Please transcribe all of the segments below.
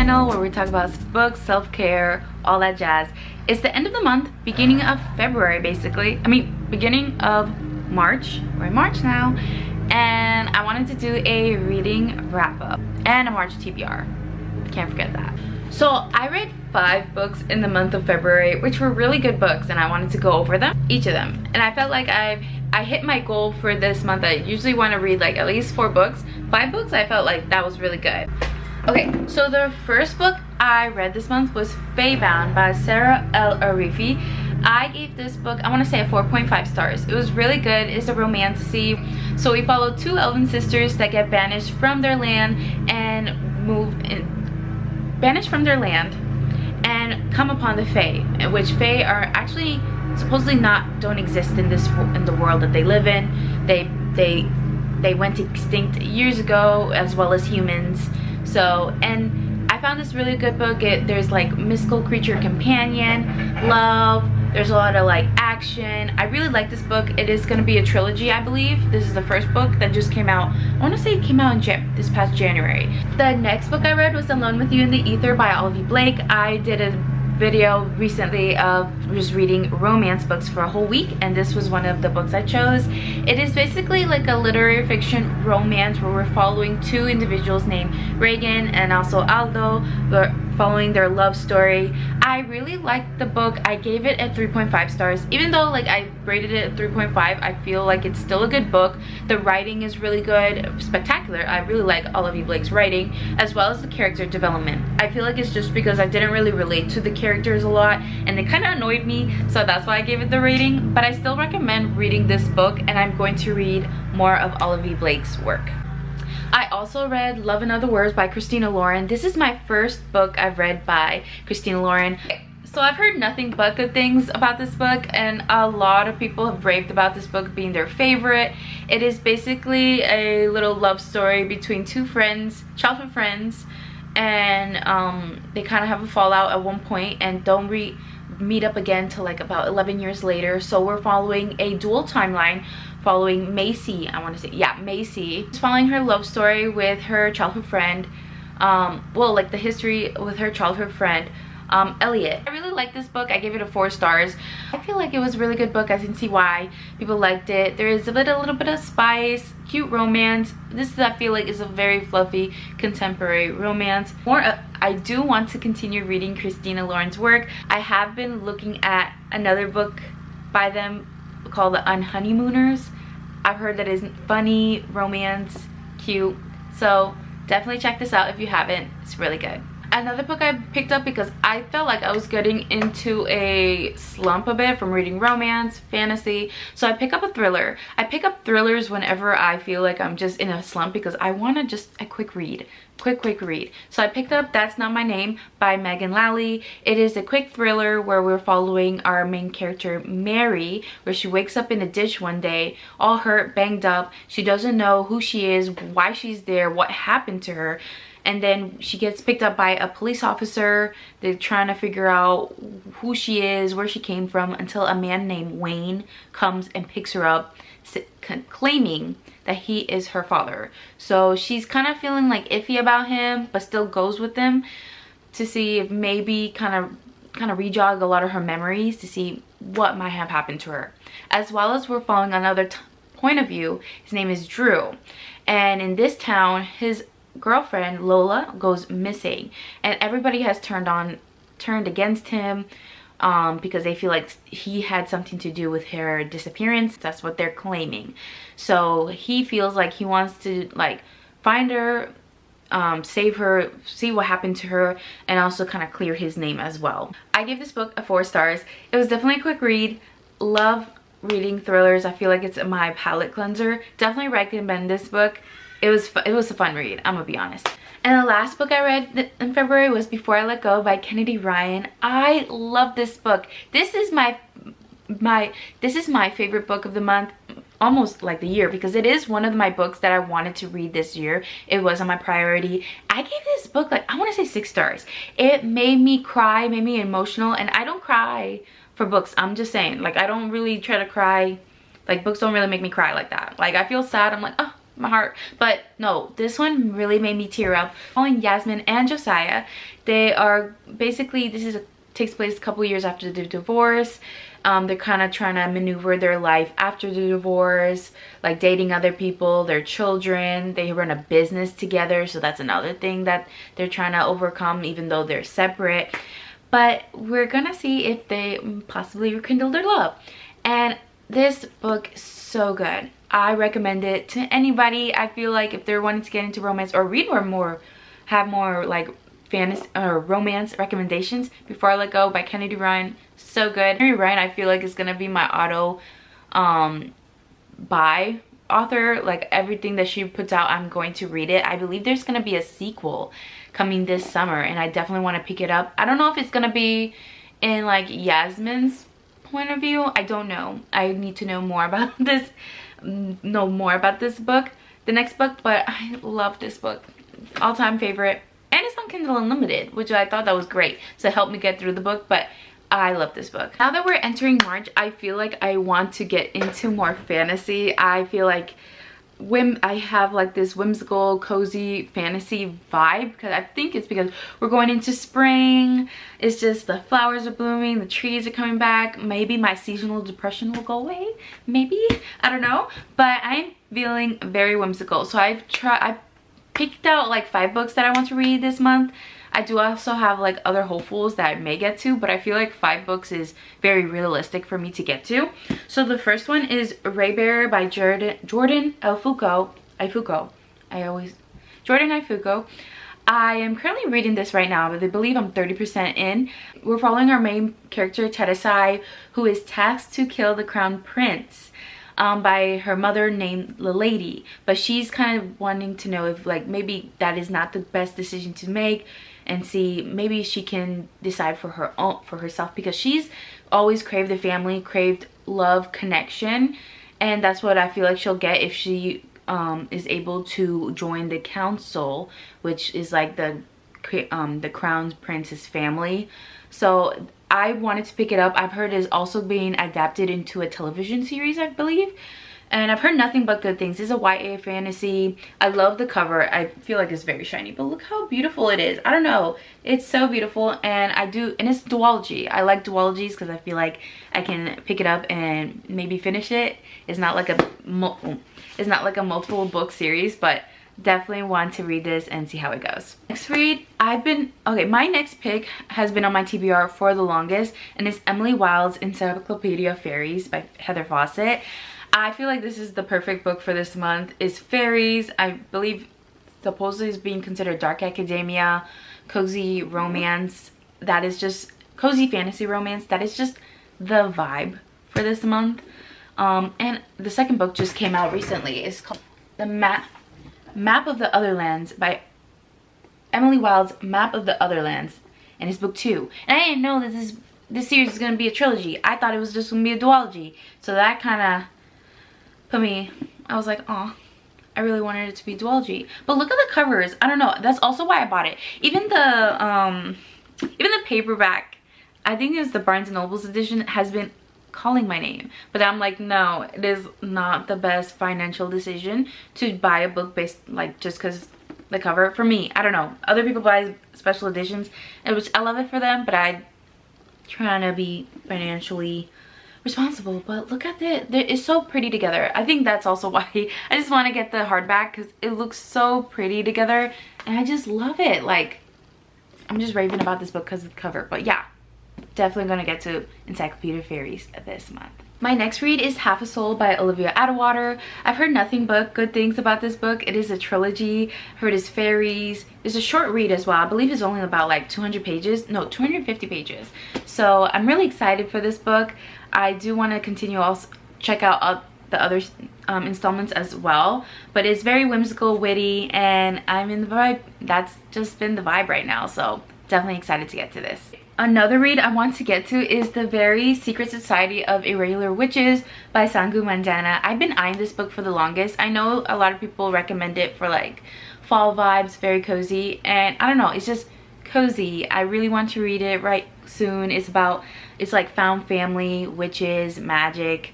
channel where we talk about books, self-care, all that jazz. It's the end of the month, beginning of February basically. I mean, beginning of March. We're in March now. And I wanted to do a reading wrap-up and a March TBR. Can't forget that. So I read 5 books in the month of February, which were really good books, and I wanted to go over them, each of them. And I felt like I hit my goal for this month. I usually want to read like at least 4 books. 5 books, I felt like that was really good. Okay, so the first book I read this month was Fae-Bound by Sarah L. Arifi. I gave this book, I want to say a 4.5 stars. It was really good. It's a romantasy. So we follow 2 elven sisters that get banished from their land and come upon the Fae, which Fae are actually supposedly don't exist in the world that they live in. They went extinct years ago, as well as humans. So, and I found this really good book. There's like mystical creature companion, love, there's a lot of like action. I really like this book. It is going to be a trilogy, I believe. This is the first book that just came out. I want to say it came out in this past January. The next book I read was Alone with You in the Ether by Olivia Blake. I did a video recently of just reading romance books for a whole week, and this was one of the books I chose. It is basically like a literary fiction romance where we're following 2 individuals named Reagan and also Aldo. We're following their love story. I really liked the book. I gave it a 3.5 stars. Even though like I rated it at 3.5, I feel like it's still a good book. The writing is really good, spectacular. I really like Olivia Blake's writing, as well as the character development. I feel like it's just because I didn't really relate to the characters a lot, and they kind of annoyed me, so that's why I gave it the rating. But I still recommend reading this book, and I'm going to read more of Olivia Blake's work. I also read Love in Other Words by Christina Lauren. This is my first book I've read by Christina Lauren. So I've heard nothing but good things about this book, and a lot of people have raved about this book being their favorite. It is basically a little love story between 2 friends, childhood friends, and they kind of have a fallout at one point and don't meet up again till like about 11 years later. So we're following a dual timeline following Macy. I want to say, yeah, Macy. It's following her love story with her childhood friend, well, like the history with her childhood friend, Elliot. I really like this book. I gave it a 4 stars. I feel like it was a really good book. I can see why people liked it. There is a little bit of spice, cute romance. This I feel like is a very fluffy contemporary romance. I do want to continue reading Christina Lauren's work. I have been looking at another book by them called The Unhoneymooners. I've heard that isn't funny, romance, cute. So definitely check this out if you haven't. It's really good. Another book I picked up because I felt like I was getting into a slump a bit from reading romance, fantasy. So I pick up a thriller. I pick up thrillers whenever I feel like I'm just in a slump because I want to just a quick read. Quick read. So I picked up That's Not My Name by Megan Lally. It is a quick thriller where we're following our main character Mary, where she wakes up in a ditch one day, all hurt, banged up. She doesn't know who she is, why she's there, what happened to her. And then she gets picked up by a police officer. They're trying to figure out who she is, where she came from, until a man named Wayne comes and picks her up, claiming that he is her father. So she's kind of feeling like iffy about him, but still goes with him to see if maybe kind of rejog a lot of her memories to see what might have happened to her. As well as we're following another point of view. His name is Drew. And in this town, his girlfriend Lola goes missing, and everybody has turned against him because they feel like he had something to do with her disappearance. That's what they're claiming. So he feels like he wants to like find her, save her, see what happened to her, and also kind of clear his name as well. I gave this book a 4 stars. It was definitely a quick read. Love reading thrillers. I feel like it's my palate cleanser. Definitely recommend this book. It was a fun read, I'm gonna be honest. And the last book I read in February was Before I Let Go by Kennedy Ryan. I love this book. This is my favorite book of the month, almost like the year, because it is one of my books that I wanted to read this year. It was on my priority. I gave this book like, I want to say 6 stars. It made me cry, made me emotional, and I don't cry for books. I'm just saying, like, I don't really try to cry. Like, books don't really make me cry like that. Like, I feel sad, I'm like, oh, my heart. But no, this one really made me tear up. Following Yasmin and Josiah, they are basically, takes place a couple years after the divorce. They're kind of trying to maneuver their life after the divorce, like dating other people, their children. They run a business together, so that's another thing that they're trying to overcome, even though they're separate. But we're gonna see if they possibly rekindle their love. And this book is so good. I recommend it to anybody. I feel like if they're wanting to get into romance or read more, have more like fantasy or romance recommendations, Before I Let Go by Kennedy Ryan. So good. Kennedy Ryan, I feel like is gonna be my auto buy author. Like everything that she puts out, I'm going to read it. I believe there's gonna be a sequel coming this summer, and I definitely want to pick it up. I don't know if it's gonna be in like Yasmin's point of view. I don't know. I need to know more about this book, the next book. But I love this book. All-time favorite. And it's on Kindle Unlimited, which I thought that was great, so it helped me get through the book. But I love this book. Now that we're entering March, I feel like I want to get into more fantasy. I feel like I have like this whimsical, cozy fantasy vibe, because I think it's because we're going into spring. It's just the flowers are blooming, the trees are coming back. Maybe my seasonal depression will go away, maybe, I don't know. But I'm feeling very whimsical, so I picked out like 5 books that I want to read this month. I do also have like other hopefuls that I may get to, but I feel like 5 books is very realistic for me to get to. So the first one is Raybearer by Jordan Ifuko. Jordan Ifuko. I am currently reading this right now, but I believe I'm 30% in. We're following our main character, Tedesai, who is tasked to kill the crown prince by her mother named Lady. But she's kind of wanting to know if like maybe that is not the best decision to make, and see maybe she can decide for herself, because she's always craved the family, craved love, connection, and that's what I feel like she'll get if she is able to join the council, which is like the crown prince's family. So I wanted to pick it up. I've heard it's also being adapted into a television series, I believe, and I've heard nothing but good things. It's a YA fantasy. I love the cover. I feel like it's very shiny, but look how beautiful it is. I don't know, it's so beautiful. And it's duology. I like duologies because I feel like I can pick it up and maybe finish it. It's not like a multiple book series, but definitely want to read this and see how it goes. Next read, my next pick has been on my TBR for the longest, and it's Emily Wilde's Encyclopedia of Fairies by Heather Fawcett. I feel like this is the perfect book for this month. It's fairies. I believe supposedly is being considered dark academia, cozy romance. That is just cozy fantasy romance. That is just the vibe for this month. And the second book just came out recently. It's called The Map of the Otherlands by Emily Wilde's Map of the Otherlands, and it's book 2. And I didn't know that this series is gonna be a trilogy. I thought it was just gonna be a duology. So that kind of put me, I was like, oh, I really wanted it to be duology. But look at the covers. I don't know. That's also why I bought it. Even the paperback, I think it's the Barnes & Noble's edition, has been calling my name. But I'm like, no, it is not the best financial decision to buy a book based like just because the cover. For me, I don't know. Other people buy special editions, which I love it for them, but I'm trying to be financially responsible. But look at it, it's so pretty together. I think that's also why I just want to get the hardback, because it looks so pretty together and I just love it. Like, I'm just raving about this book because of the cover. But yeah, definitely gonna get to Encyclopedia of Fairies this month. My next read is Half a Soul by Olivia Atwater. I've heard nothing but good things about this book. It is a trilogy. I heard it's fairies. It's a short read as well. I believe it's only about like 200 pages. No, 250 pages. So I'm really excited for this book. I do want to continue also check out the other installments as well. But it's very whimsical, witty, and I'm in the vibe. That's just been the vibe right now. So definitely excited to get to this. Another read I want to get to is The Very Secret Society of Irregular Witches by Sangu Mandana. I've been eyeing this book for the longest. I know a lot of people recommend it for like fall vibes, very cozy, and I don't know, it's just cozy. I really want to read it right soon. It's like found family, witches, magic.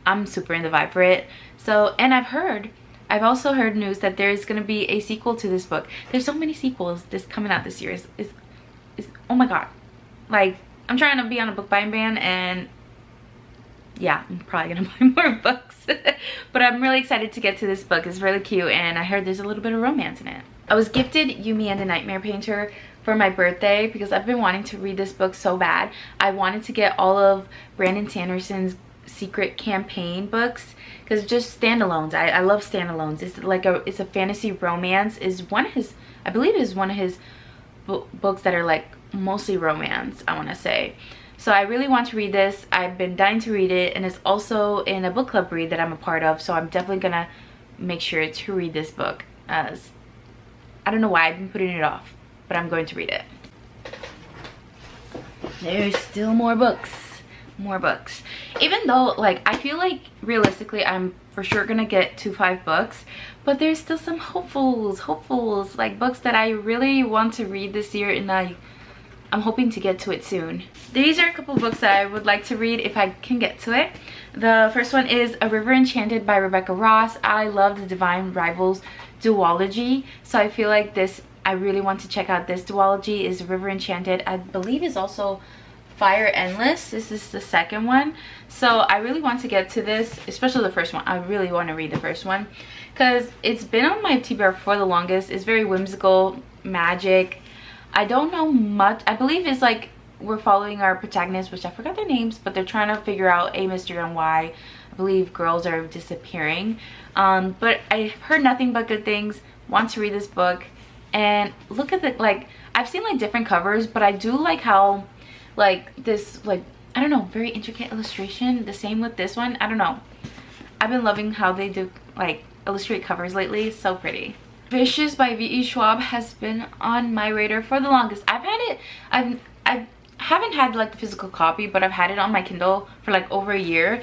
I'm super in the vibe for it. So, and I've heard I've also heard news that there is going to be a sequel to this book. There's so many sequels this coming out this year. Is oh my god. Like, I'm trying to be on a book buying ban, and yeah, I'm probably gonna buy more books. But I'm really excited to get to this book. It's really cute, and I heard there's a little bit of romance in it. I was gifted Yumi and the Nightmare Painter for my birthday because I've been wanting to read this book so bad. I wanted to get all of Brandon Sanderson's secret campaign books because just standalones. I love standalones. It's like it's a fantasy romance. Is one of his, I believe is one of his books that are like mostly romance, I want to say. So I really want to read this. I've been dying to read it, and it's also in a book club read that I'm a part of, so I'm definitely gonna make sure to read this book, as I don't know why I've been putting it off, but I'm going to read it. There's still more books. More books. Even though, like, I feel like realistically I'm for sure gonna get to 5 books, but there's still some hopefuls, like books that I really want to read this year, and I'm hoping to get to it soon. These are a couple books that I would like to read if I can get to it. The first one is A River Enchanted by Rebecca Ross. I love the Divine Rivals duology, so I feel like this, I really want to check out this duology. Is River Enchanted, I believe is also Fire Endless. This is the second one, so I really want to get to this, especially the first one. I really want to read the first one because it's been on my TBR for the longest. It's very whimsical, magic. I don't know much. I believe it's like we're following our protagonists, which I forgot their names, but they're trying to figure out a mystery on why I believe girls are disappearing. But I've heard nothing but good things. Want to read this book, and look at the, like, I've seen like different covers, but I do like how like this, like, I don't know, very intricate illustration. The same with this one. I don't know, I've been loving how they do like illustrate covers lately. So pretty. Vicious by V.E. Schwab has been on my radar for the longest. I've had it, I haven't had like the physical copy, but I've had it on my Kindle for like over a year.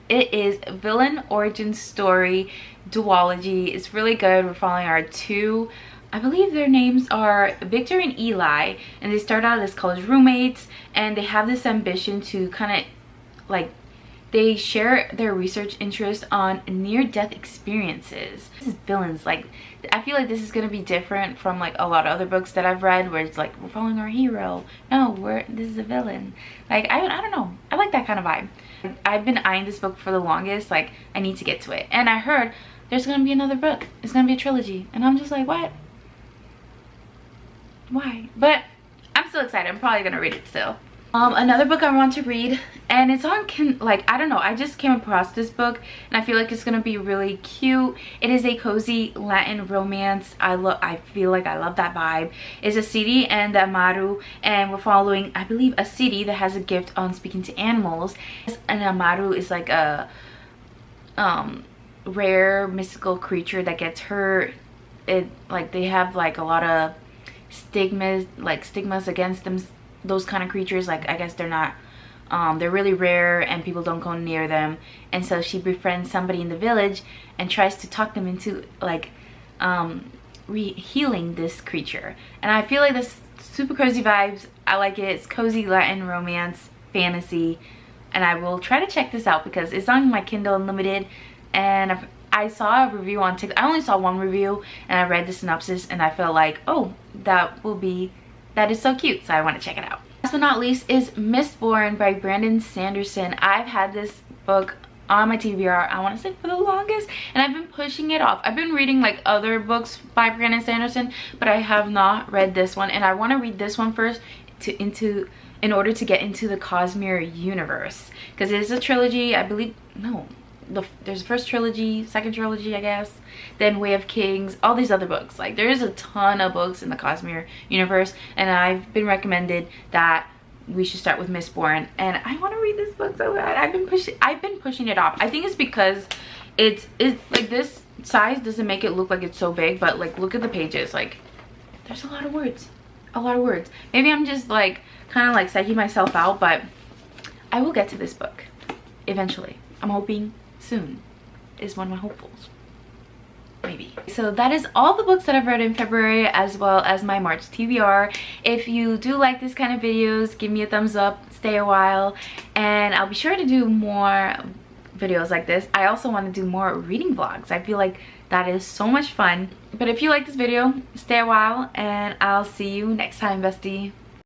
It is Villain Origin Story duology. It's really good. We're following our two, I believe their names are Victor and Eli, and they start out as college roommates, and they have this ambition to kind of like, they share their research interest on near-death experiences. This is villains. Like, I feel like this is going to be different from like a lot of other books that I've read where it's like we're following our hero. No, this is a villain. Like, I don't know, I like that kind of vibe. I've been eyeing this book for the longest. Like, I need to get to it, and I heard there's going to be another book. It's going to be a trilogy, and I'm just like, what? Why? But I'm still excited. I'm probably gonna read it still. Another book I want to read, and it's on like, I don't know, I just came across this book and I feel like it's gonna be really cute. It is a cozy Latin romance. I feel like I love that vibe. It's Acidi and Amaru, and we're following, I believe, Acidi that has a gift on speaking to animals, and Amaru is like a rare mystical creature that gets hurt. It, like, they have like a lot of stigmas against them, those kind of creatures. Like, I guess they're not they're really rare and people don't go near them, and so she befriends somebody in the village and tries to talk them into like healing this creature. And I feel like this super cozy vibes. I like it. It's cozy Latin romance fantasy, and I will try to check this out because it's on my Kindle Unlimited, and I saw a review on TikTok. I only saw one review, and I read the synopsis, and I felt like, oh, that is so cute, so I want to check it out. Last but not least is Mistborn by Brandon Sanderson. I've had this book on my TBR, I want to say, for the longest, and I've been pushing it off. I've been reading like other books by Brandon Sanderson, but I have not read this one, and I want to read this one first in order to get into the Cosmere universe, because it is a trilogy, I believe. No, there's the first trilogy, second trilogy, I guess, then Way of Kings, all these other books. Like, there is a ton of books in the Cosmere universe, and I've been recommended that we should start with Mistborn, and I want to read this book so bad. I've been pushing it off. I think it's because it's like, this size doesn't make it look like it's so big, but like, look at the pages. Like, there's a lot of words, Maybe I'm just like kind of like psyching myself out, but I will get to this book eventually. I'm hoping soon is one of my hopefuls, maybe. So that is all the books that I've read in February, as well as my March TBR. If you do like this kind of videos, give me a thumbs up, stay a while, and I'll be sure to do more videos like this. I also want to do more reading vlogs. I feel like that is so much fun. But if you like this video, stay a while and I'll see you next time, bestie.